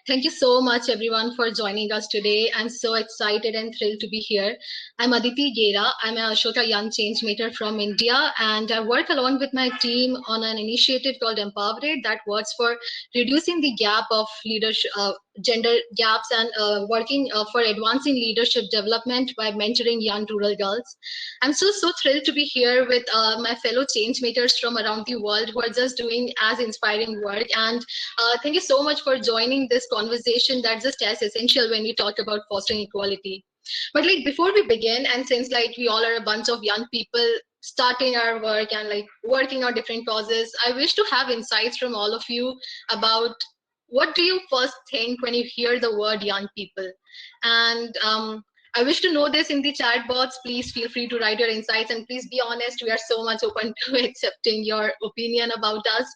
Thank you so much, everyone, for joining us today. I'm so excited and thrilled to be here. I'm Aditi Gera. I'm a Ashoka Young Changemaker from India, and I work along with my team on an initiative called Empowerate that works for reducing the gap of leadership, gender gaps, and working for advancing leadership development by mentoring young rural girls. I'm so thrilled to be here with my fellow changemakers from around the world who are just doing as inspiring work. And thank you so much for joining this conversation that's just as essential when we talk about fostering equality. But like before we begin, and since like we all are a bunch of young people starting our work and like working on different causes, I wish to have insights from all of you about what do you first think when you hear the word young people. And I wish to know this in the chat box. Please feel free to write your insights, and please be honest. We are so much open to accepting your opinion about us.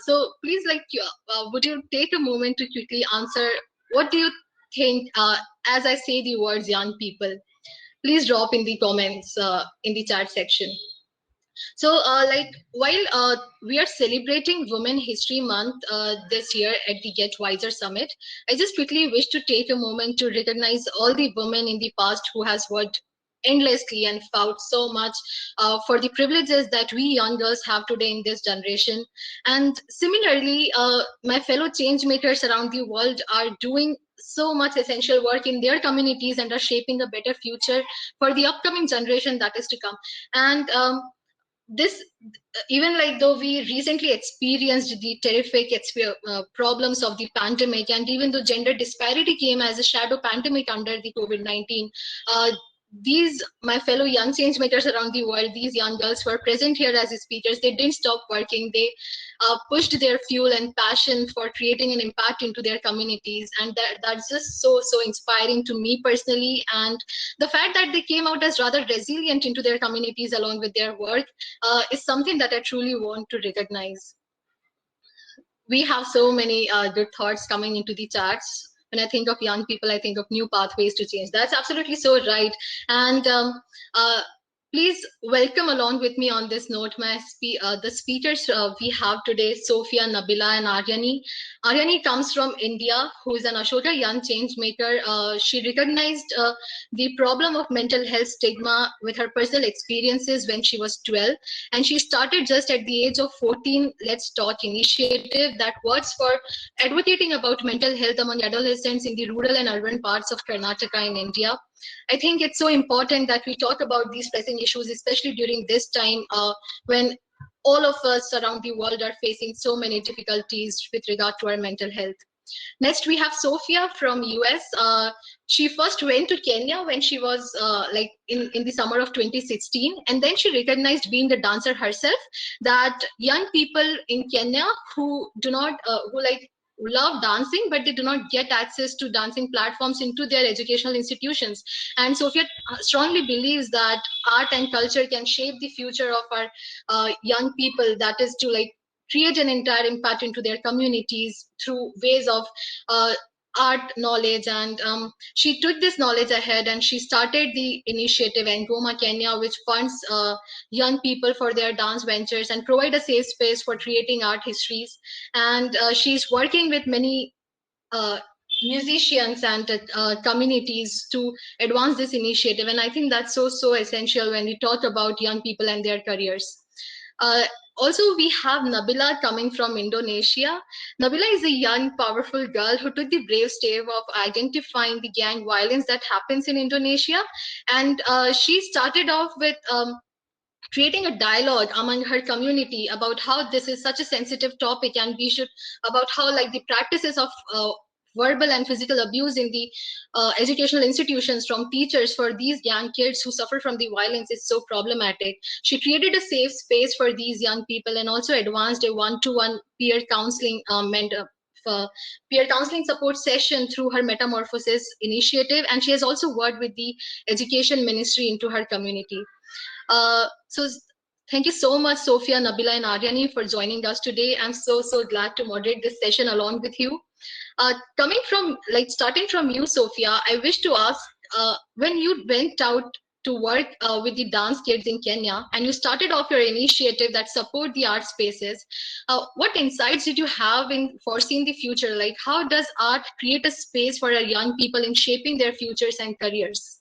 So please, would you take a moment to quickly answer what do you think as I say the words young people? Please drop in the comments in the chat section. So while we are celebrating Women History Month this year at the Get Wiser Summit, I just quickly wish to take a moment to recognize all the women in the past who has worked endlessly and fought so much for the privileges that we young girls have today in this generation. And similarly, my fellow change makers around the world are doing so much essential work in their communities and are shaping a better future for the upcoming generation that is to come. And this, even like though we recently experienced the terrific problems of the pandemic, and even though gender disparity came as a shadow pandemic under the COVID-19, these, my fellow young change makers around the world, these young girls who are present here as speakers, they didn't stop working. They pushed their fuel and passion for creating an impact into their communities, and that's just so inspiring to me personally. And the fact that they came out as rather resilient into their communities along with their work is something that I truly want to recognize. We have so many good thoughts coming into the chats. When I think of young people, I think of new pathways to change. That's absolutely so right. And please welcome along with me on this note the speakers we have today, Sophia, Nabila, and Aryani. Aryani comes from India, who is an Ashoka Young change maker. She recognized the problem of mental health stigma with her personal experiences when she was 12, and she started just at the age of 14 Let's Talk initiative that works for advocating about mental health among adolescents in the rural and urban parts of Karnataka in India. I think it's so important that we talk about these pressing issues, especially during this time when all of us around the world are facing so many difficulties with regard to our mental health. Next, we have Sophia from US. She first went to Kenya when she was in the summer of 2016, and then she recognized, being a dancer herself, that young people in Kenya who do not love dancing, but they do not get access to dancing platforms into their educational institutions. And Sophia strongly believes that art and culture can shape the future of our young people, that is to like create an entire impact into their communities through ways of art knowledge. And she took this knowledge ahead and she started the initiative Ngoma Kenya, which funds young people for their dance ventures and provide a safe space for creating art histories. And she's working with many musicians and communities to advance this initiative. And I think that's so essential when we talk about young people and their careers. Also, we have Nabila coming from Indonesia. Nabila is a young, powerful girl who took the brave step of identifying the gang violence that happens in Indonesia. And she started off with creating a dialogue among her community about how this is such a sensitive topic, and we should, about how like the practices of verbal and physical abuse in the educational institutions from teachers for these young kids who suffer from the violence is so problematic. She created a safe space for these young people and also advanced a one-to-one peer counseling peer counseling support session through her Metamorphosis initiative. And she has also worked with the education ministry into her community. So thank you so much, Sophia, Nabila, and Aryani, for joining us today. I'm so glad to moderate this session along with you. Starting from you, Sophia, I wish to ask, when you went out to work with the dance kids in Kenya, and you started off your initiative that support the art spaces. What insights did you have in foreseeing the future? Like, how does art create a space for our young people in shaping their futures and careers?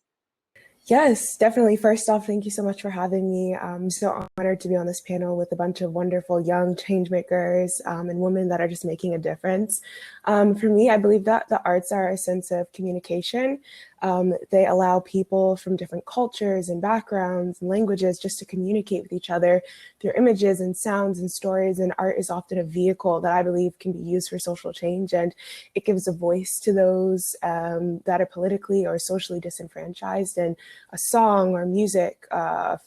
Yes, definitely. First off, thank you so much for having me. I'm so honored to be on this panel with a bunch of wonderful young change makers and women that are just making a difference. For me, I believe that the arts are a sense of communication. They allow people from different cultures and backgrounds and languages just to communicate with each other through images and sounds and stories. And art is often a vehicle that I believe can be used for social change. And it gives a voice to those that are politically or socially disenfranchised. And a song or music,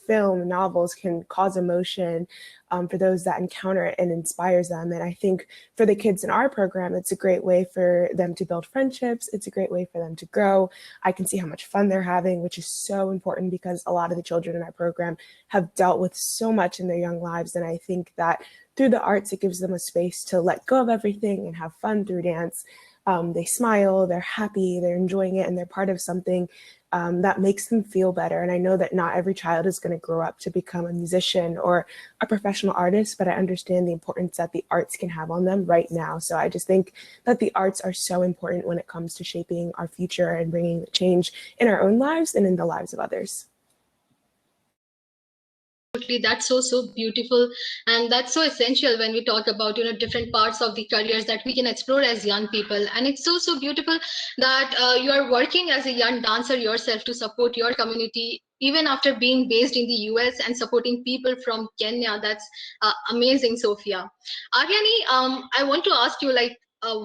film, novels can cause emotion for those that encounter it and inspires them. And I think for the kids in our program, it's a great way for them to build friendships. It's a great way for them to grow. I can see how much fun they're having, which is so important because a lot of the children in our program have dealt with so much in their young lives. And I think that through the arts, it gives them a space to let go of everything and have fun through dance. They smile, they're happy, they're enjoying it, and they're part of something that makes them feel better. And I know that not every child is going to grow up to become a musician or a professional artist, but I understand the importance that the arts can have on them right now. So I just think that the arts are so important when it comes to shaping our future and bringing change in our own lives and in the lives of others. That's so beautiful, and that's so essential when we talk about different parts of the careers that we can explore as young people. And it's so beautiful that you are working as a young dancer yourself to support your community even after being based in the US and supporting people from Kenya. That's amazing, Sophia. Aryani, I want to ask you, like,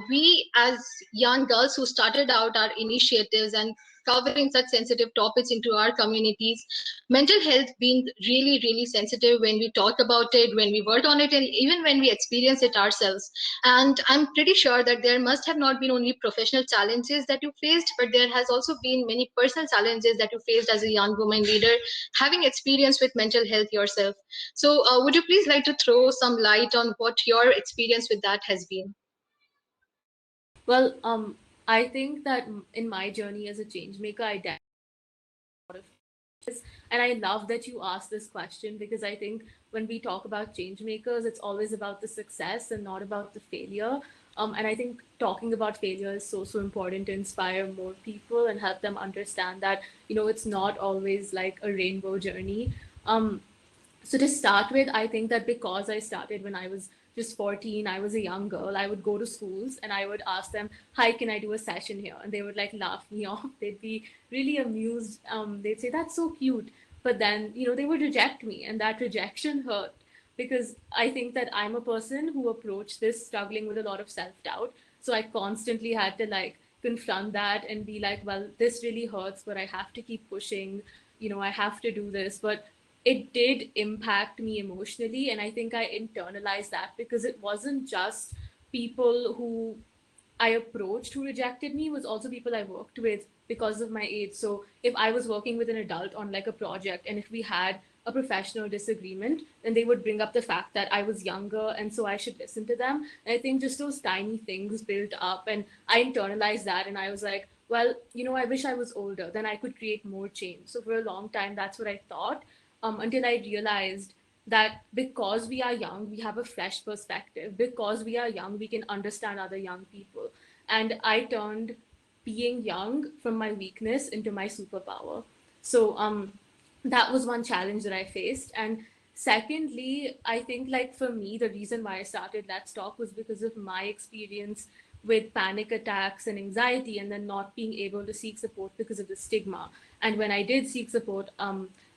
we as young girls who started out our initiatives and covering such sensitive topics into our communities, mental health being really sensitive when we talk about it, when we work on it, and even when we experience it ourselves. And I'm pretty sure that there must have not been only professional challenges that you faced, but there has also been many personal challenges that you faced as a young woman leader, having experience with mental health yourself. So would you please like to throw some light on what your experience with that has been? Well, I think that in my journey as a change maker, I dealt with a lot of challenges. And I love that you asked this question because I think when we talk about change makers, it's always about the success and not about the failure. And I think talking about failure is so important to inspire more people and help them understand that, it's not always like a rainbow journey. So to start with, I think that because I started when I was just 14, I was a young girl. I would go to schools and I would ask them, "Hi, can I do a session here?" And they would like laugh me off. They'd be really amused. They'd say, "That's so cute," but then they would reject me, and that rejection hurt because I think that I'm a person who approached this struggling with a lot of self doubt. So I constantly had to like confront that and be like, "Well, this really hurts, but I have to keep pushing. I have to do this." But it did impact me emotionally, and I think I internalized that because it wasn't just people who I approached who rejected me, was also people I worked with because of my age. So if I was working with an adult on like a project and if we had a professional disagreement, then they would bring up the fact that I was younger and so I should listen to them. And I think just those tiny things built up and I internalized that and I was like, well, I wish I was older, then I could create more change. So for a long time, that's what I thought, until I realized that because we are young, we have a fresh perspective. Because we are young, we can understand other young people. And I turned being young from my weakness into my superpower. So that was one challenge that I faced. And secondly, I think like for me, the reason why I started Let's Talk was because of my experience with panic attacks and anxiety and then not being able to seek support because of the stigma. And when I did seek support,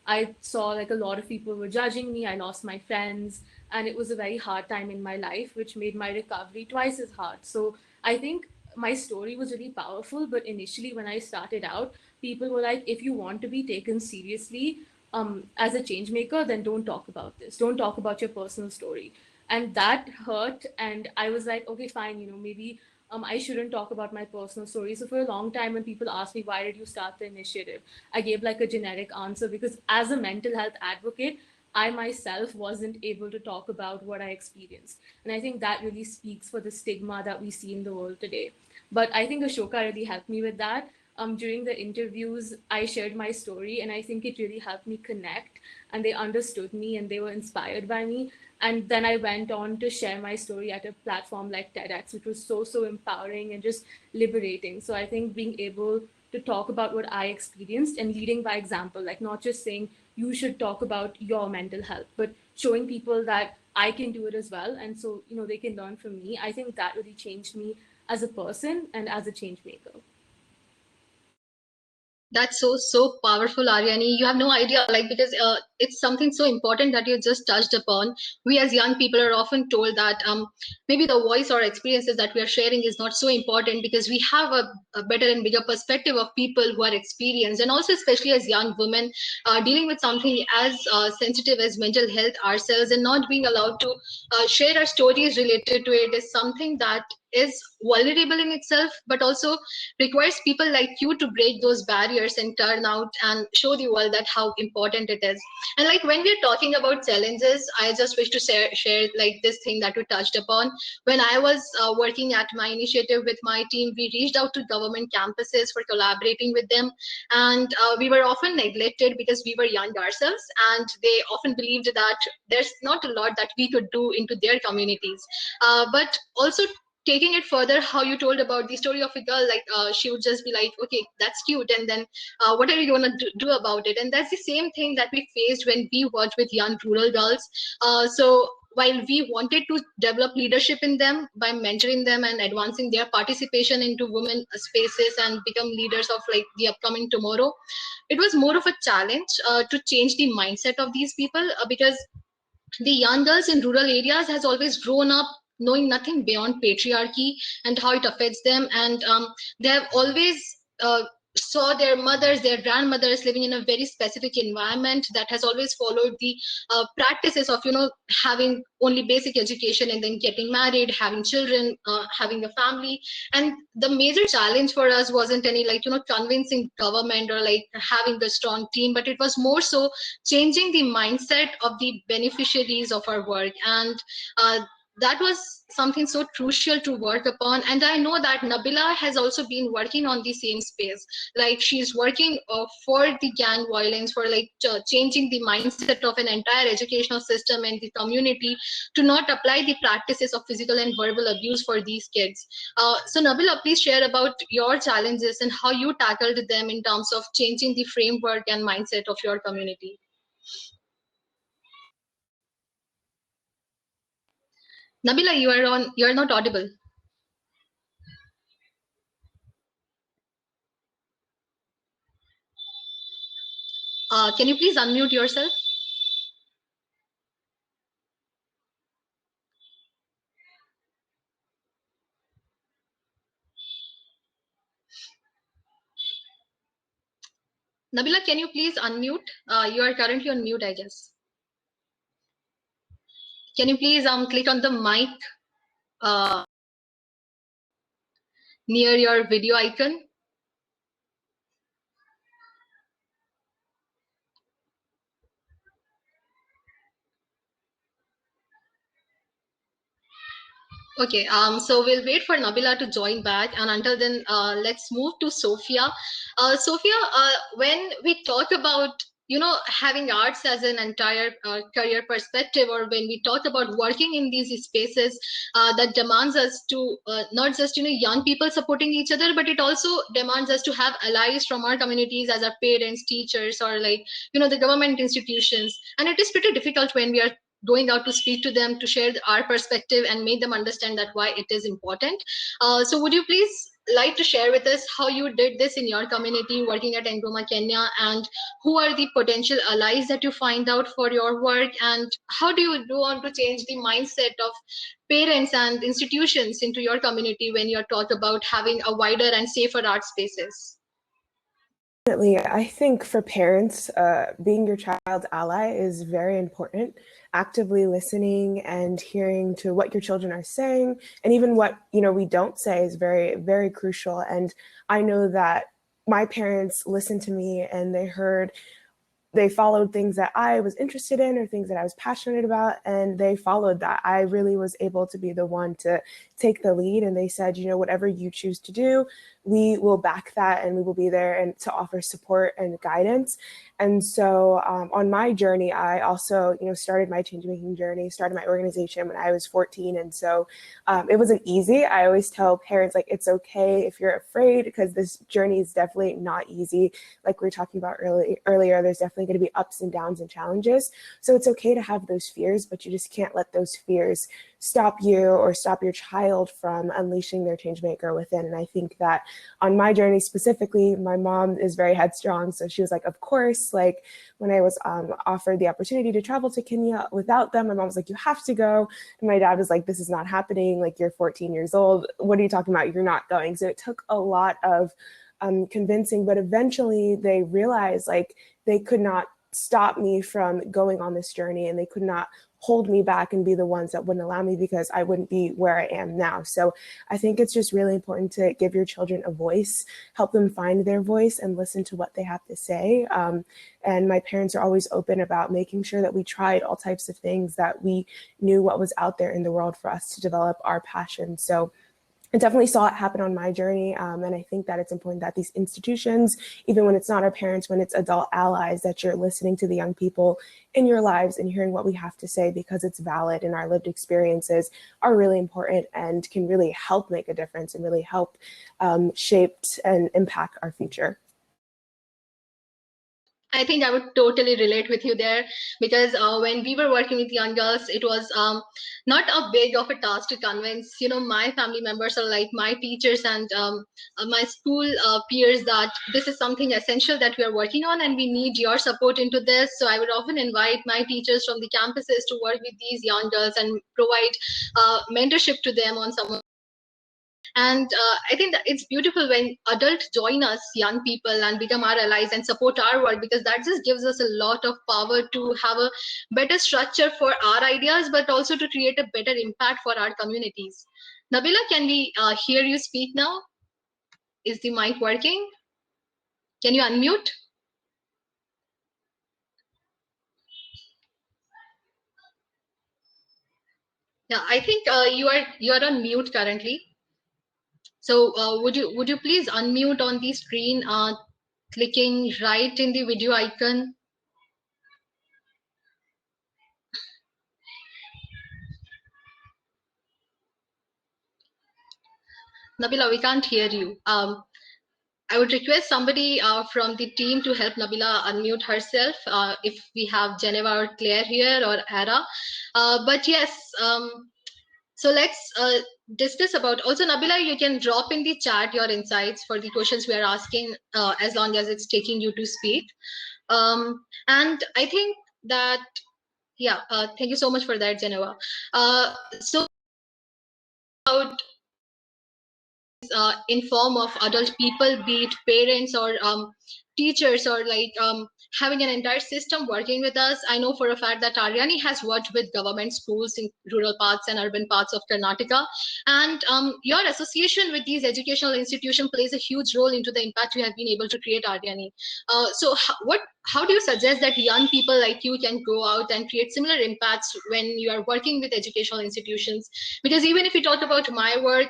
I saw like a lot of people were judging me. I lost my friends, and it was a very hard time in my life, which made my recovery twice as hard. So I think my story was really powerful. But initially, when I started out, people were like, if you want to be taken seriously as a change maker, then don't talk about this. Don't talk about your personal story. And that hurt. And I was like, okay, fine, maybe I shouldn't talk about my personal story. So for a long time, when people asked me, why did you start the initiative? I gave like a generic answer because as a mental health advocate, I myself wasn't able to talk about what I experienced. And I think that really speaks for the stigma that we see in the world today. But I think Ashoka really helped me with that. during the interviews, I shared my story, and I think it really helped me connect, and they understood me and they were inspired by me. And then I went on to share my story at a platform like TEDx, which was so empowering and just liberating. So I think being able to talk about what I experienced and leading by example, like not just saying you should talk about your mental health, but showing people that I can do it as well. And so, they can learn from me. I think that really changed me as a person and as a change maker. That's so powerful, Aryani. You have no idea, like, because it's something so important that you just touched upon. We as young people are often told that maybe the voice or experiences that we are sharing is not so important because we have a better and bigger perspective of people who are experienced, and also especially as young women dealing with something as sensitive as mental health ourselves, and not being allowed to share our stories related to it is something that is vulnerable in itself, but also requires people like you to break those barriers and turn out and show the world that how important it is. And like when we're talking about challenges, I just wish to share like this thing that we touched upon. When I was working at my initiative with my team, we reached out to government campuses for collaborating with them, and we were often neglected because we were young ourselves, and they often believed that there's not a lot that we could do into their communities. But also taking it further, how you told about the story of a girl, like she would just be like, okay, that's cute, and then what are you going to do about it? And that's the same thing that we faced when we worked with young rural girls. So while we wanted to develop leadership in them by mentoring them and advancing their participation into women spaces and become leaders of like the upcoming tomorrow, it was more of a challenge to change the mindset of these people, because the young girls in rural areas has always grown up knowing nothing beyond patriarchy and how it affects them, and they have always saw their mothers, their grandmothers living in a very specific environment that has always followed the practices of having only basic education and then getting married, having children, having a family. And the major challenge for us wasn't any like convincing government or like having a strong team, but it was more so changing the mindset of the beneficiaries of our work. And that was something so crucial to work upon. And I know that Nabila has also been working on the same space. Like she's working for the gang violence, for like changing the mindset of an entire educational system and the community to not apply the practices of physical and verbal abuse for these kids. So Nabila, please share about your challenges and how you tackled them in terms of changing the framework and mindset of your community. Nabila, you are not audible. Can you please unmute yourself? Nabila, can you please unmute? You are currently on mute, I guess. Can you please click on the mic uh, near your video icon? Okay, so we'll wait for Nabila to join back, and until then, let's move to Sophia. Sophia, when we talk about having arts as an entire career perspective, or when we talk about working in these spaces that demands us to not just young people supporting each other, but it also demands us to have allies from our communities as our parents, teachers, or like the government institutions. And it is pretty difficult when we are going out to speak to them, to share our perspective and make them understand that why it is important. So would you please like to share with us how you did this in your community working at Ngoma, Kenya, and who are the potential allies that you find out for your work, and how do you want to change the mindset of parents and institutions into your community when you're talk about having a wider and safer art spaces? Definitely. I think for parents, being your child's ally is very important. Actively listening and hearing to what your children are saying, and even what we don't say, is very, very crucial. And I know that my parents listened to me, and they followed things that I was interested in or things that I was passionate about, and they followed that. I really was able to be the one to take the lead, and they said, you know, whatever you choose to do, we will back that, and we will be there and to offer support and guidance. And so on my journey, I also, you know, started my change making journey, started my organization when I was 14. And so it wasn't easy. I always tell parents, like, it's okay if you're afraid, because this journey is definitely not easy. Like we were talking about earlier, there's definitely going to be ups and downs and challenges. So it's okay to have those fears, but you just can't let those fears stop you or stop your child from unleashing their change maker within. And I think that on my journey specifically, my mom is very headstrong. So she was like, of course, like when I was offered the opportunity to travel to Kenya without them, my mom was like, you have to go. And my dad was like, this is not happening. Like, you're 14 years old. What are you talking about? You're not going. So it took a lot of convincing, but eventually they realized like they could not stop me from going on this journey, and they could not hold me back and be the ones that wouldn't allow me, because I wouldn't be where I am now. So I think it's just really important to give your children a voice, help them find their voice, and listen to what they have to say. And my parents are always open about making sure that we tried all types of things, that we knew what was out there in the world for us to develop our passion. So I definitely saw it happen on my journey. And I think that it's important that these institutions, even when it's not our parents, when it's adult allies, that you're listening to the young people in your lives and hearing what we have to say, because it's valid, and our lived experiences are really important and can really help make a difference and really help shape and impact our future. I think I would totally relate with you there, because when we were working with young girls, it was not a big of a task to convince, you know, my family members or like my teachers and my school peers that this is something essential that we are working on and we need your support into this. So I would often invite my teachers from the campuses to work with these young girls and provide mentorship to them on some. And I think that it's beautiful when adults join us, young people, and become our allies and support our work, because that just gives us a lot of power to have a better structure for our ideas, but also to create a better impact for our communities. Nabila, can we hear you speak now? Is the mic working? Can you unmute? Yeah, I think you are on mute currently. So would you please unmute on the screen, clicking right in the video icon? Nabila, we can't hear you. I would request somebody from the team to help Nabila unmute herself, if we have Geneva or Claire here, or Hera. But yes, so let's discuss about, also Nabila, you can drop in the chat your insights for the questions we are asking, as long as it's taking you to speak. And I think that, yeah, thank you so much for that, Geneva. So about in form of adult people, be it parents or teachers, or like having an entire system working with us. I know for a fact that Aryani has worked with government schools in rural parts and urban parts of Karnataka, and your association with these educational institutions plays a huge role into the impact you have been able to create, Aryani. So how do you suggest that young people like you can go out and create similar impacts when you are working with educational institutions? Because even if we talk about my work,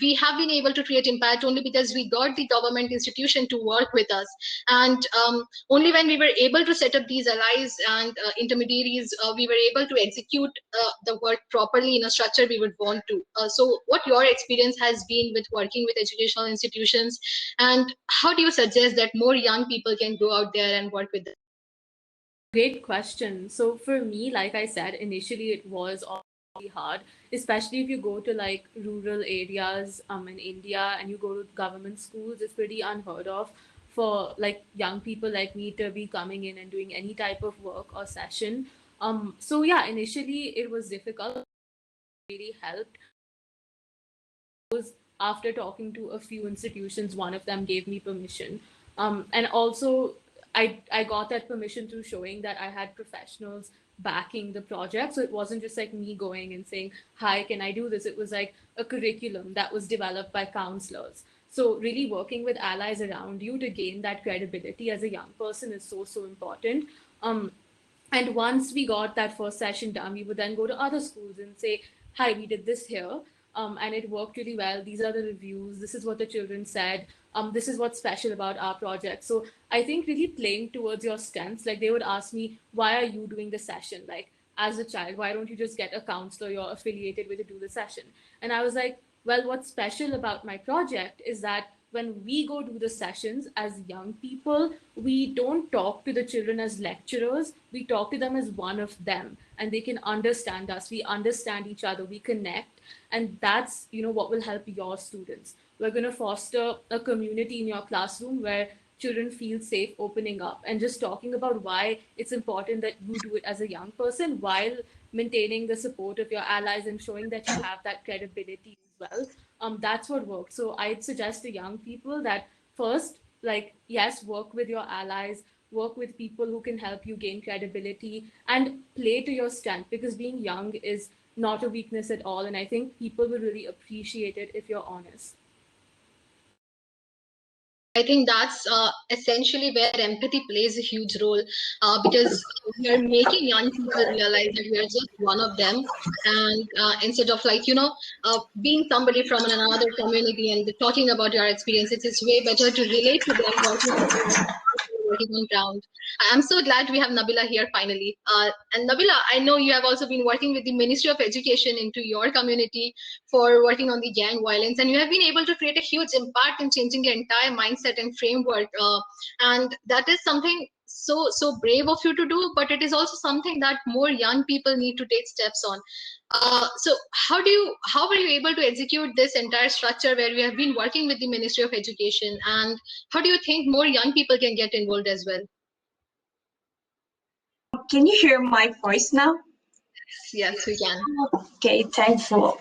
we have been able to create impact only because we got the government institution to work with us. And only when we were able to set up these allies and intermediaries, we were able to execute the work properly in a structure we would want to. So what your experience has been with working with educational institutions, and how do you suggest that more young people can go out there and work with them? Great question. So for me, like I said, initially it was really hard, especially if you go to like rural areas in India and you go to government schools. It's pretty unheard of for like young people like me to be coming in and doing any type of work or session. So yeah, initially it was difficult. Really helped was after talking to a few institutions, one of them gave me permission. And also, I got that permission through showing that I had professionals backing the project. So it wasn't just like me going and saying, hi, can I do this? It was like a curriculum that was developed by counselors. So really working with allies around you to gain that credibility as a young person is so, so important. And once we got that first session done, we would then go to other schools and say, hi, we did this here. and it worked really well. These are the reviews. This is what the children said. This is what's special about our project. So I think really playing towards your strengths. Like they would ask me, why are you doing the session? Like as a child, why don't you just get a counselor you're affiliated with to do the session? And I was like, well, what's special about my project is that when we go do the sessions as young people, we don't talk to the children as lecturers. We talk to them as one of them, and they can understand us. We understand each other. We connect, and that's what will help your students. We're going to foster a community in your classroom where children feel safe opening up and just talking about why it's important that you do it as a young person while maintaining the support of your allies and showing that you have that credibility as well. That's what works. So I'd suggest to young people that first, like, yes, work with your allies, work with people who can help you gain credibility, and play to your strength, because being young is not a weakness at all. And I think people will really appreciate it if you're honest. I think that's essentially where empathy plays a huge role, because we are making young people realize that we are just one of them. And instead of being somebody from another community and talking about your experiences, it's way better to relate to them, working on ground. I'm so glad we have Nabila here finally. And Nabila, I know you have also been working with the Ministry of Education into your community for working on the gang violence, and you have been able to create a huge impact in changing the entire mindset and framework. And that is something so brave of you to do, but it is also something that more young people need to take steps on. So how were you able to execute this entire structure where we have been working with the Ministry of Education, and how do you think more young people can get involved as well? Can you hear my voice now? Yes, we can. Okay, thankful.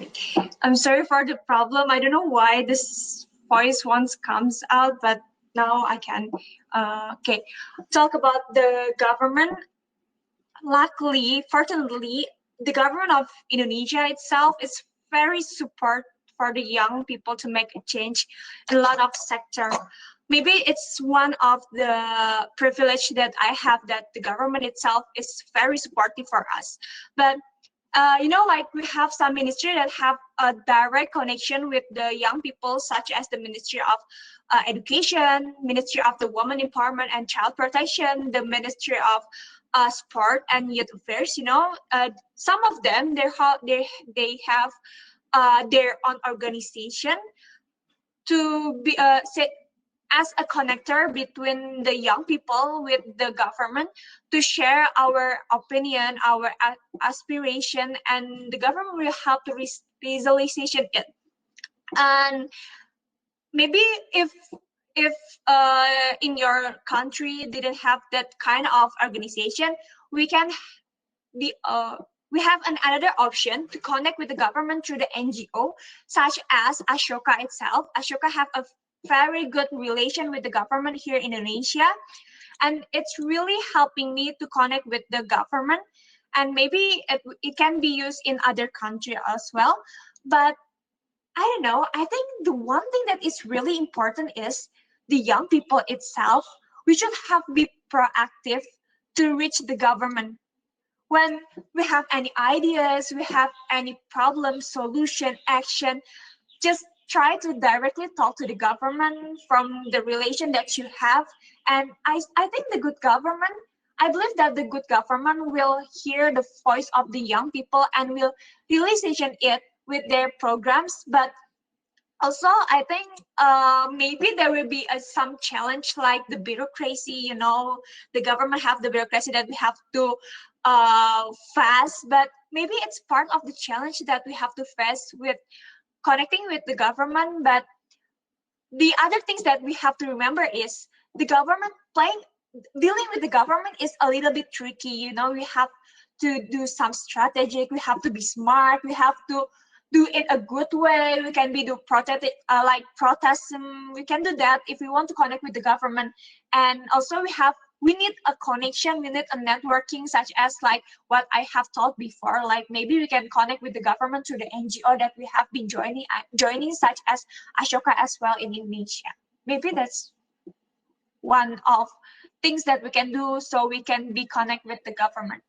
I'm sorry for the problem. I don't know why this voice once comes out, but now I can. Okay, talk about the government. Luckily, fortunately, the government of Indonesia itself is very support for the young people to make a change in a lot of sector. Maybe it's one of the privilege that I have, that the government itself is very supportive for us. But like we have some ministry that have a direct connection with the young people, such as the Ministry of Education, Ministry of the Women Empowerment and Child Protection, the Ministry of Sport and Youth Affairs. Some of them they have their own organization to be as a connector between the young people with the government, to share our opinion, our aspiration, and the government will help to visualization it. And maybe if in your country didn't have that kind of organization, we can be we have another option to connect with the government through the NGO, such as Ashoka itself. Ashoka have a very good relation with the government here in Indonesia, and it's really helping me to connect with the government. And maybe it can be used in other countries as well. But I don't know. I think the one thing that is really important is the young people itself. We should have be proactive to reach the government. When we have any ideas, we have any problem, solution, action, just try to directly talk to the government from the relation that you have. And I think the good government, I believe that the good government will hear the voice of the young people and will realization it with their programs. But also, I think maybe there will be some challenge like the bureaucracy. The government have the bureaucracy that we have to face, but maybe it's part of the challenge that we have to face with connecting with the government. But the other things that we have to remember is the government dealing with the government is a little bit tricky. We have to do some strategic, we have to be smart, we have to do it a good way. We can be do protest like protest. We can do that if we want to connect with the government. And also we need a connection, we need a networking, such as like what I have told before. Like maybe we can connect with the government through the NGO that we have been joining, such as Ashoka as well in Indonesia. Maybe that's one of things that we can do so we can be connect with the government.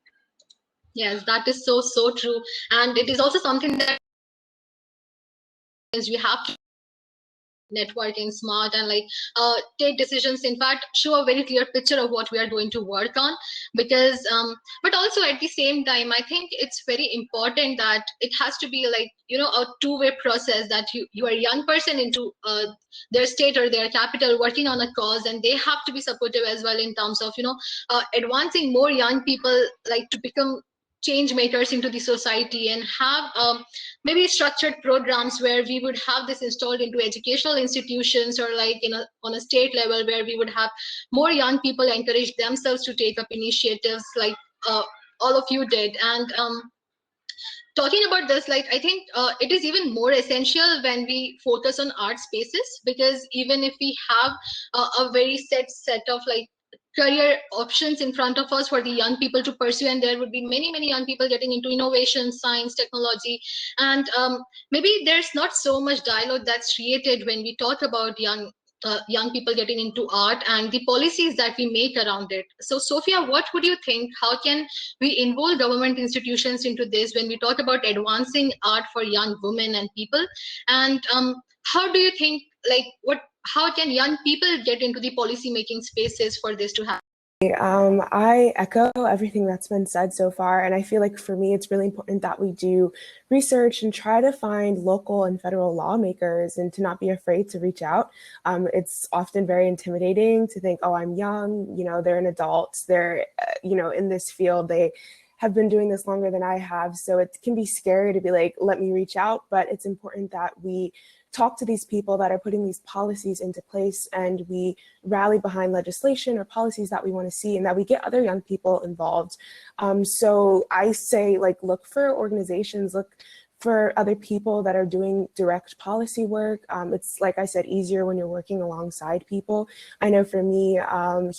Yes, that is so true. And it is also something that we have to networking smart and take decisions, in fact show a very clear picture of what we are going to work on, because but also at the same time I think it's very important that it has to be a two-way process, that you are a young person into their state or their capital working on a cause, and they have to be supportive as well in terms of advancing more young people to become change makers into the society, and have maybe structured programs where we would have this installed into educational institutions, or on a state level where we would have more young people encourage themselves to take up initiatives like all of you did. And talking about this, I think it is even more essential when we focus on art spaces, because even if we have a very set of career options in front of us for the young people to pursue, and there would be many young people getting into innovation, science, technology, and maybe there's not so much dialogue that's created when we talk about young people getting into art and the policies that we make around it. So Sophia, what would you think, how can we involve government institutions into this when we talk about advancing art for young women and people? And how do you think, how can young people get into the policy making spaces for this to happen? I echo everything that's been said so far, and I feel like for me it's really important that we do research and try to find local and federal lawmakers, and to not be afraid to reach out. It's often very intimidating to think, oh, I'm young, they're an adult, they're in this field, they have been doing this longer than I have, so it can be scary to be like, let me reach out. But it's important that we talk to these people that are putting these policies into place, and we rally behind legislation or policies that we want to see, and that we get other young people involved. So I say, look for organizations, look for other people that are doing direct policy work. It's, like I said, easier when you're working alongside people. I know for me,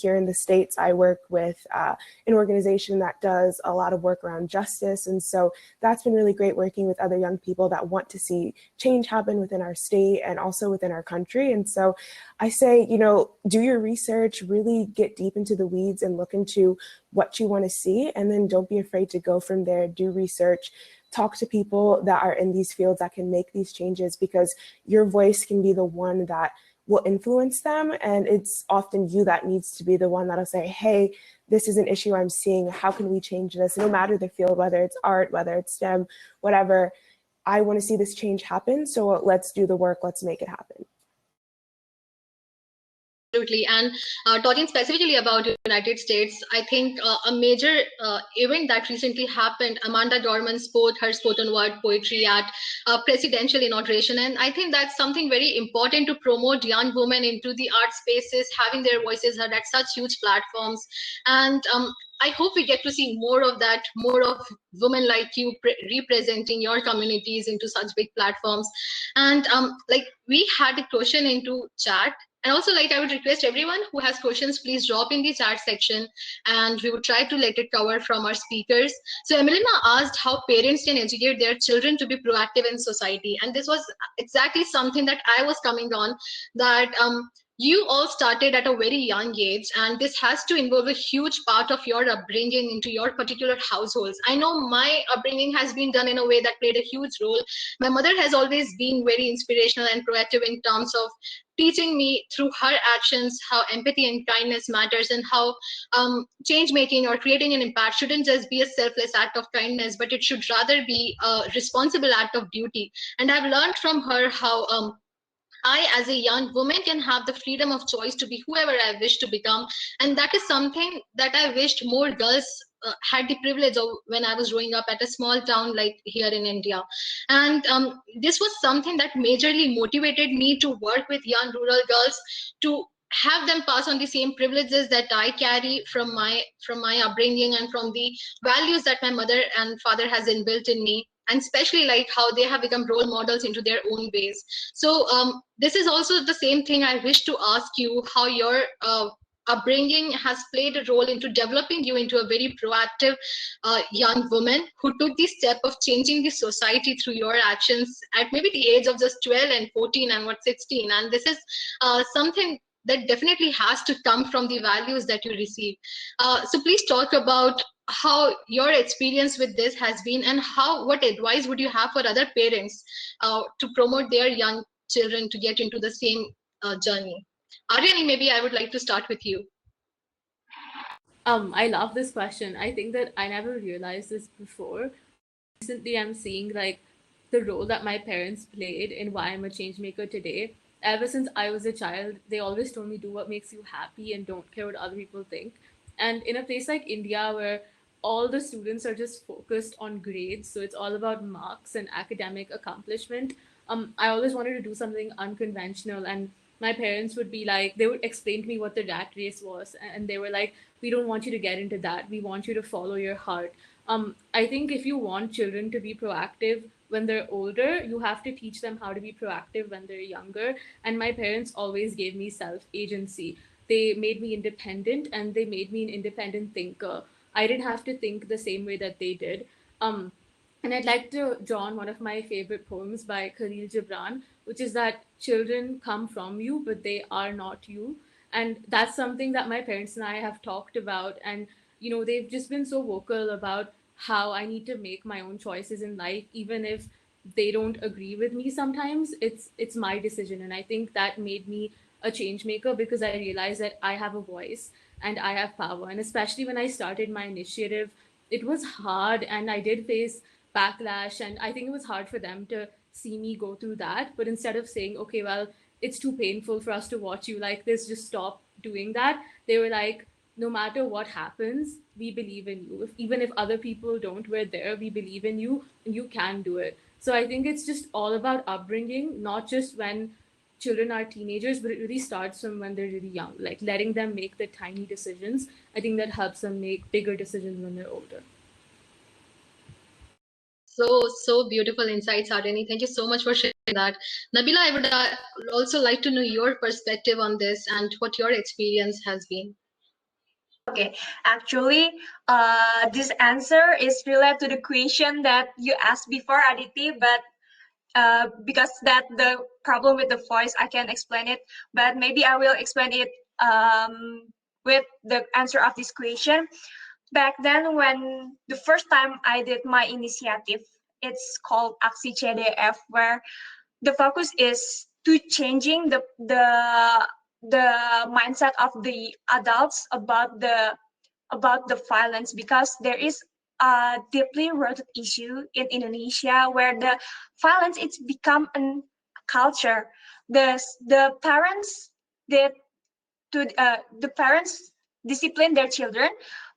here in the States, I work with an organization that does a lot of work around justice. And so that's been really great, working with other young people that want to see change happen within our state and also within our country. And so I say, do your research, really get deep into the weeds and look into what you want to see. And then don't be afraid to go from there, do research, talk to people that are in these fields that can make these changes, because your voice can be the one that will influence them. And it's often you that needs to be the one that'll say, hey, this is an issue I'm seeing. How can we change this? No matter the field, whether it's art, whether it's STEM, whatever, I want to see this change happen. So let's do the work. Let's make it happen. Absolutely. And talking specifically about the United States, I think a major event that recently happened, Amanda Gorman spoke her spoken word poetry at presidential inauguration. And I think that's something very important to promote young women into the art spaces, having their voices heard at such huge platforms. And I hope we get to see more of that, more of women like you representing your communities into such big platforms. And we had a question into chat. And also, I would request everyone who has questions, please drop in the chat section, and we would try to let it cover from our speakers. So Emelina asked how parents can educate their children to be proactive in society. And this was exactly something that I was coming on, that you all started at a very young age, and this has to involve a huge part of your upbringing into your particular households. I know my upbringing has been done in a way that played a huge role. My mother has always been very inspirational and proactive in terms of teaching me through her actions how empathy and kindness matters, and how change making or creating an impact shouldn't just be a selfless act of kindness, but it should rather be a responsible act of duty. And I've learned from her how I, as a young woman, can have the freedom of choice to be whoever I wish to become. And that is something that I wished more girls had the privilege of when I was growing up at a small town like here in India. And this was something that majorly motivated me to work with young rural girls, to have them pass on the same privileges that I carry from my upbringing and from the values that my mother and father has inbuilt in me, and especially how they have become role models into their own ways. So this is also the same thing I wish to ask you, how your upbringing has played a role into developing you into a very proactive young woman who took the step of changing the society through your actions at maybe the age of just 12 and 14 and 16. And this is something that definitely has to come from the values that you receive. So please talk about how your experience with this has been, and what advice would you have for other parents to promote their young children to get into the same journey. Aryani, maybe I would like to start with you. I love this question. I think that I never realized this before. Recently I'm seeing like the role that my parents played in why I'm a change maker today. Ever since I was a child, they always told me do what makes you happy and don't care what other people think. And in a place like India where all the students are just focused on grades, so it's all about marks and academic accomplishment, I always wanted to do something unconventional. And my parents would be like, they would explain to me what the rat race was, and they were like, we don't want you to get into that, we want you to follow your heart. I think if you want children to be proactive when they're older, you have to teach them how to be proactive when they're younger. And my parents always gave me self agency. They made me independent and they made me an independent thinker. I didn't have to think the same way that they did. Um, and I'd like to draw on one of my favorite poems by Khalil Gibran, which is that children come from you, but they are not you. And that's something that my parents and I have talked about. And, you know, they've just been so vocal about how I need to make my own choices in life, even if they don't agree with me sometimes. It's my decision. And I think that made me a change maker because I realized that I have a voice and I have power. And especially when I started my initiative, it was hard and I did face backlash. And I think it was hard for them to see me go through that. But instead of saying, okay, well, it's too painful for us to watch you like this, just stop doing that, they were like, no matter what happens, we believe in you. Even if other people don't, we're there, we believe in you, and you can do it. So I think it's just all about upbringing, not just when children are teenagers, but it really starts from when they're really young, like letting them make the tiny decisions. I think that helps them make bigger decisions when they're older. So beautiful insights, Aryani. Thank you so much for sharing that. Nabila, I would also like to know your perspective on this and what your experience has been. Okay, actually, this answer is related to the question that you asked before, Aditi, but because that the problem with the voice, I can explain it, but maybe I will explain it with the answer of this question. Back then, when the first time I did my initiative, it's called Aksi CDF, where the focus is to changing the mindset of the adults about the violence, because there is a deeply rooted issue in Indonesia where the violence it's become a culture. The parents did the parents discipline their children,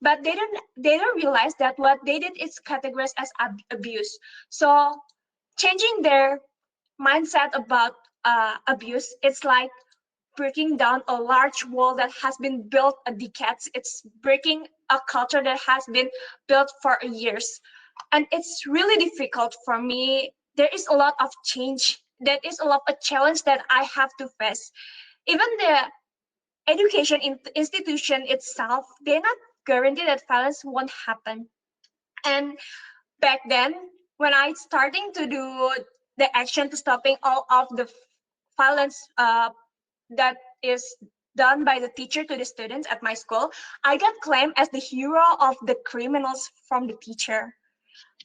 but they don't realize that what they did is categorized as abuse. So changing their mindset about abuse, it's like breaking down a large wall that has been built a decades. It's breaking a culture that has been built for years. And it's really difficult for me. There is a lot of change. There is a lot of challenge that I have to face. Even the education institution itself, they're not guaranteed that violence won't happen. And back then, when I starting to do the action to stopping all of the violence that is done by the teacher to the students at my school, I got claimed as the hero of the criminals from the teacher.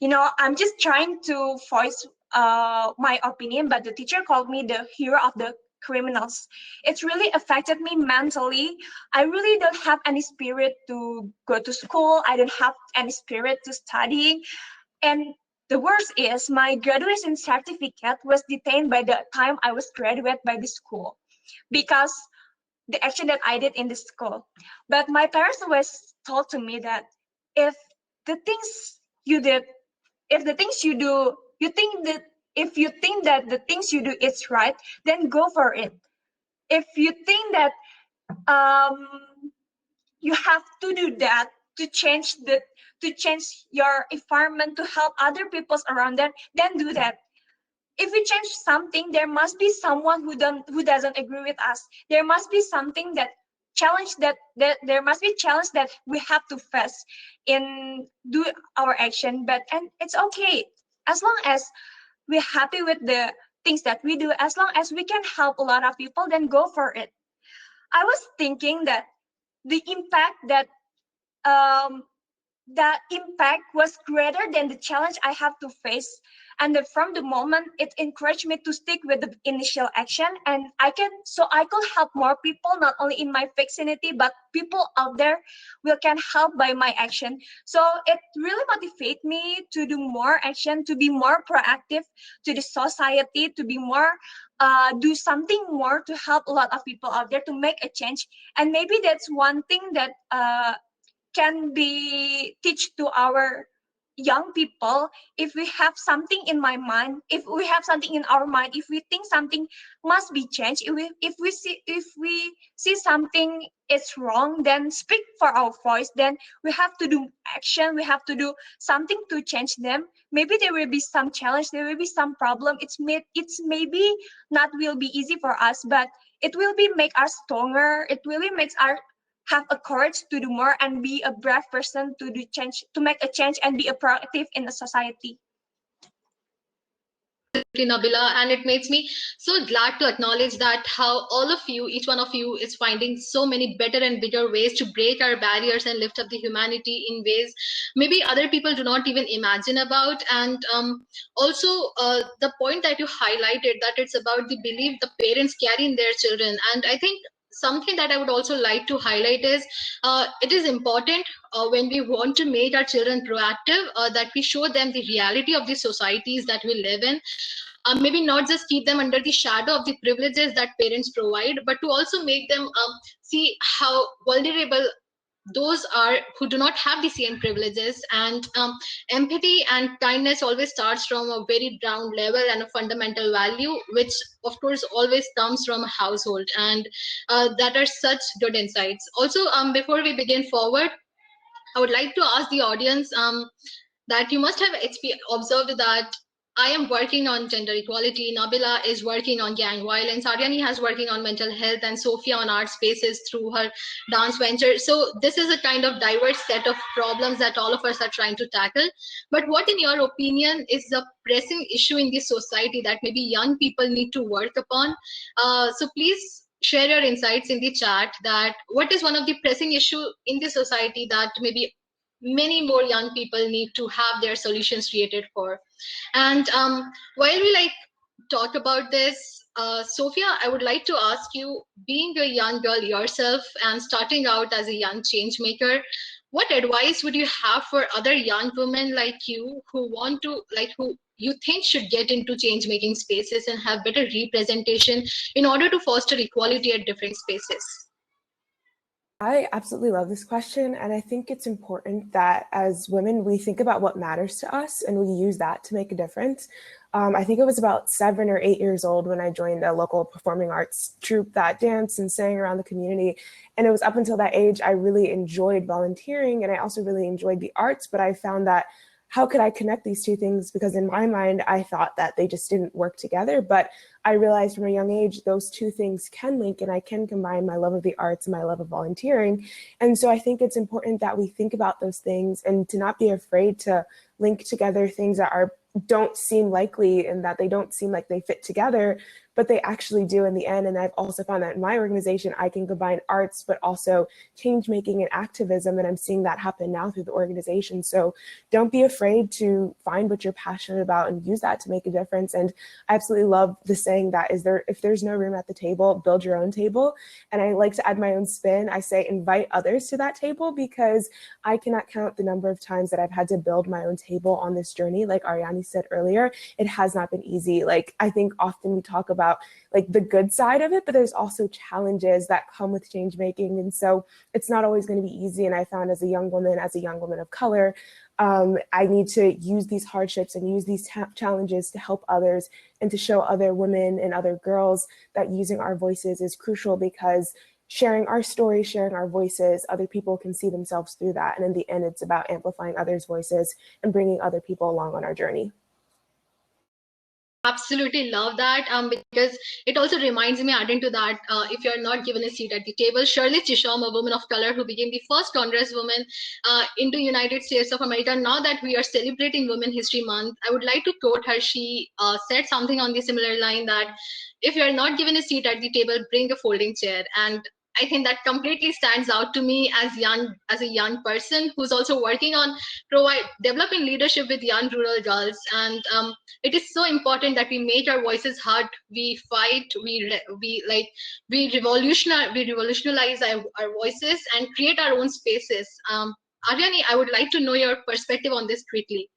You know, I'm just trying to voice my opinion, but the teacher called me the hero of the criminals. It's really affected me mentally. I really don't have any spirit to go to school. I don't have any spirit to studying. And the worst is my graduation certificate was detained by the time I was graduate by the school because the action that I did in the school. But my parents always told to me that if the things you did, if the things you do, you think that if you think that the things you do is right, then go for it. If you think that um, you have to do that to change your environment to help other peoples around them, then do that. If we change something, there must be someone who doesn't agree with us. There must be something that that there must be challenge that we have to face in do our action. But and it's okay as long as we're happy with the things that we do, as long as we can help a lot of people, then go for it. I was thinking that the impact that um, the impact was greater than the challenge I have to face. And then from the moment, it encouraged me to stick with the initial action, and I could help more people, not only in my vicinity, but people out there will can help by my action. So it really motivated me to do more action, to be more proactive to the society, to be more do something more to help a lot of people out there to make a change. And maybe that's one thing that can be teach to our young people. If we have something in my mind, if we have something in our mind, if we think something must be changed, if we see something is wrong, then speak for our voice. Then we have to do action, we have to do something to change them. Maybe there will be some challenge, there will be some problem. It's maybe not will be easy for us, but it will be make us stronger. It really makes our have a courage to do more and be a brave person to do change, to make a change and be a proactive in the society. Nabila, and it makes me so glad to acknowledge that how all of you, each one of you, is finding so many better and bigger ways to break our barriers and lift up the humanity in ways maybe other people do not even imagine about. And also the point that you highlighted, that it's about the belief the parents carry in their children. And I think something that I would also like to highlight is it is important when we want to make our children proactive, that we show them the reality of the societies that we live in. Maybe not just keep them under the shadow of the privileges that parents provide, but to also make them see how vulnerable those are who do not have the same privileges. And empathy and kindness always starts from a very ground level and a fundamental value, which of course always comes from a household. And that are such good insights. Also, before we begin forward, I would like to ask the audience that you must have observed that I am working on gender equality, Nabila is working on gang violence, Aryani has working on mental health, and Sophia on art spaces through her dance venture. So this is a kind of diverse set of problems that all of us are trying to tackle. But what, in your opinion, is the pressing issue in this society that maybe young people need to work upon? So please share your insights in the chat, that what is one of the pressing issue in the society that maybe many more young people need to have their solutions created for. And while we talk about this, Sophia, I would like to ask you, being a young girl yourself and starting out as a young change maker, what advice would you have for other young women like you who want to, who you think should get into change making spaces and have better representation in order to foster equality at different spaces? I absolutely love this question. And I think it's important that as women, we think about what matters to us and we use that to make a difference. I think it was about 7 or 8 years old when I joined a local performing arts troupe that danced and sang around the community. And it was up until that age I really enjoyed volunteering, and I also really enjoyed the arts, but I found that how could I connect these two things? Because in my mind, I thought that they just didn't work together. But I realized from a young age, those two things can link, and I can combine my love of the arts and my love of volunteering. And so I think it's important that we think about those things and to not be afraid to link together things that don't seem likely and that they don't seem like they fit together, but they actually do in the end. And I've also found that in my organization, I can combine arts, but also change making and activism. And I'm seeing that happen now through the organization. So don't be afraid to find what you're passionate about and use that to make a difference. And I absolutely love the saying that if there's no room at the table, build your own table. And I like to add my own spin. I say, invite others to that table, because I cannot count the number of times that I've had to build my own table on this journey. Like Aryani said earlier, it has not been easy. I think often we talk about the good side of it, but there's also challenges that come with change making. And so it's not always going to be easy. And I found as a young woman of color, I need to use these hardships and use these challenges to help others and to show other women and other girls that using our voices is crucial, because sharing our stories, sharing our voices, other people can see themselves through that. And in the end, it's about amplifying others' voices and bringing other people along on our journey. Absolutely love that, because it also reminds me, adding to that, if you're not given a seat at the table, Shirley Chisholm, a woman of color who became the first congresswoman in the United States of America. Now that we are celebrating Women History Month, I would like to quote her. She said something on the similar line, that if you're not given a seat at the table, bring a folding chair. And I think that completely stands out to me as a young person who's also working on developing leadership with young rural girls. And it is so important that we make our voices heard. We fight. We revolutionize our voices and create our own spaces. Aryani, I would like to know your perspective on this quickly.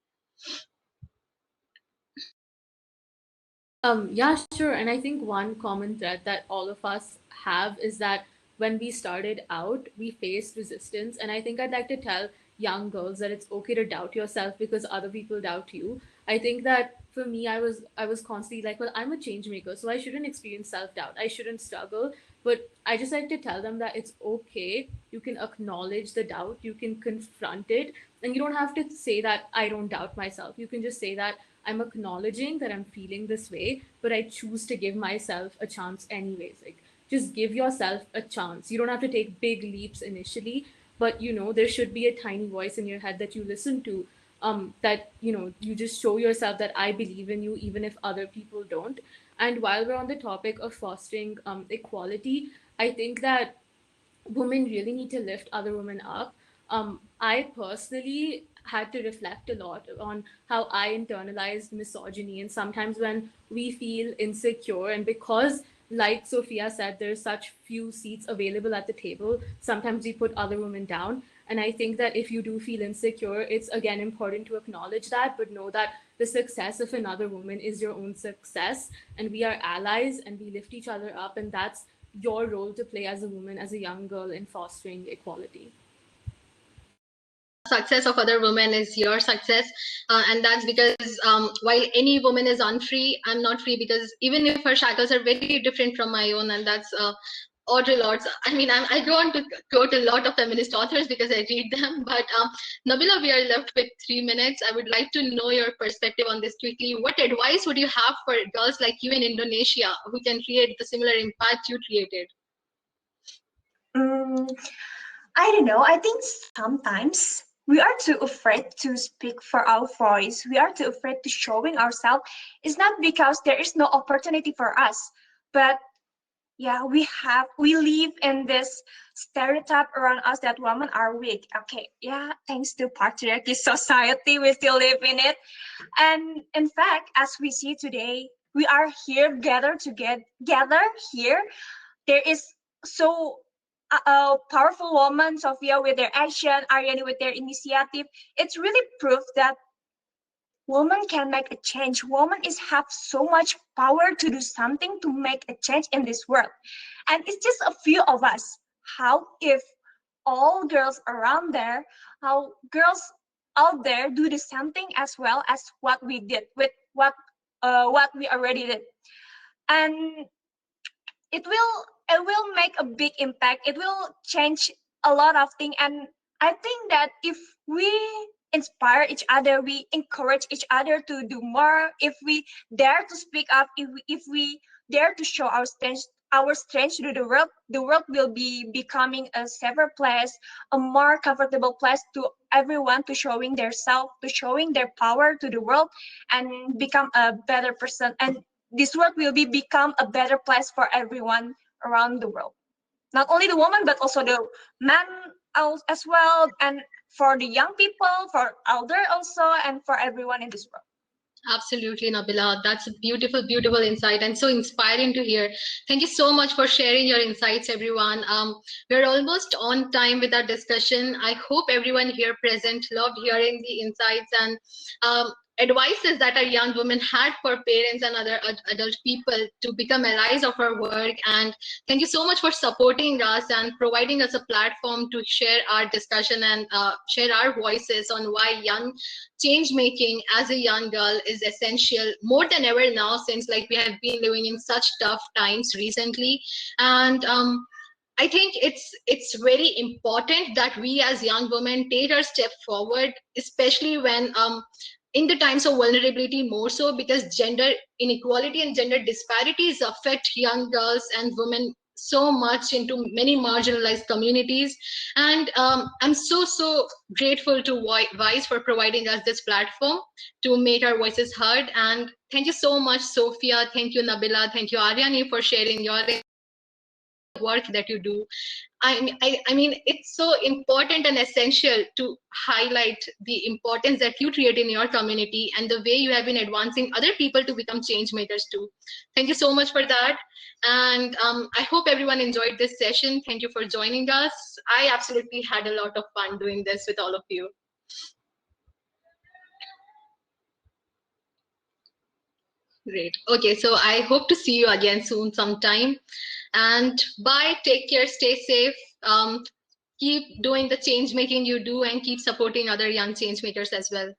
Yeah, sure. And I think one common thread that all of us have is that when we started out, we faced resistance. And I think I'd like to tell young girls that it's okay to doubt yourself because other people doubt you. I think that for me, I was constantly like, well, I'm a change maker, so I shouldn't experience self-doubt. I shouldn't struggle. But I just like to tell them that it's okay. You can acknowledge the doubt, you can confront it, and you don't have to say that I don't doubt myself. You can just say that I'm acknowledging that I'm feeling this way, but I choose to give myself a chance anyways. Like, just give yourself a chance. You don't have to take big leaps initially, but there should be a tiny voice in your head that you listen to. That you just show yourself that I believe in you, even if other people don't. And while we're on the topic of fostering equality, I think that women really need to lift other women up. I personally had to reflect a lot on how I internalized misogyny, and sometimes when we feel insecure, and because, like Sophia said, there's such few seats available at the table, sometimes we put other women down. And I think that if you do feel insecure, it's again important to acknowledge that, but know that the success of another woman is your own success, and we are allies and we lift each other up, and that's your role to play as a woman, as a young girl, in fostering equality. Success of other women is your success, and that's because while any woman is unfree, I'm not free, because even if her shackles are very different from my own, and that's Audre Lorde's. I mean, I go on to quote a lot of feminist authors because I read them, but Nabila, we are left with 3 minutes. I would like to know your perspective on this quickly. What advice would you have for girls like you in Indonesia who can create the similar impact you created? I don't know. I think sometimes we are too afraid to speak for our voice. We are too afraid to showing ourselves. It's not because there is no opportunity for us, but yeah, we live in this stereotype around us that women are weak. Okay, yeah, thanks to patriarchy society, we still live in it. And in fact, as we see today, we are here gathered together here. There is so powerful woman, Sophia with their action, Ariane with their initiative. It's really proof that women can make a change. Women have so much power to do something to make a change in this world. And it's just a few of us. How if all girls around there, how girls out there do the same thing as well as what we did with what we already did. And it will make a big impact. It will change a lot of things. And I think that if we inspire each other, we encourage each other to do more, if we dare to speak up, if we dare to show our strength to the world will be becoming a safer place, a more comfortable place to everyone, to showing their self, to showing their power to the world, and become a better person. And this world will become a better place for everyone around the world. Not only the woman, but also the men as well, and for the young people, for elder also, and for everyone in this world. Absolutely, Nabila. That's a beautiful, beautiful insight and so inspiring to hear. Thank you so much for sharing your insights, everyone. We're almost on time with our discussion. I hope everyone here present loved hearing the insights and advices that our young women had for parents and other adult people to become allies of our work. And thank you so much for supporting us and providing us a platform to share our discussion and share our voices on why change making as a young girl is essential more than ever now, since like we have been living in such tough times recently. And I think it's very important that we as young women take our step forward, especially when in the times of vulnerability more so, because gender inequality and gender disparities affect young girls and women so much into many marginalized communities. And I'm so grateful to WISE for providing us this platform to make our voices heard. And thank you so much, Sophia. Thank you, Nabila. Thank you, Aryani, for sharing your work that you do. I mean, it's so important and essential to highlight the importance that you create in your community and the way you have been advancing other people to become change makers too. Thank you so much for that. And I hope everyone enjoyed this session. Thank you for joining us. I absolutely had a lot of fun doing this with all of you. Great. Okay, so I hope to see you again soon sometime. And bye, take care, stay safe. Keep doing the change making you do and keep supporting other young change makers as well.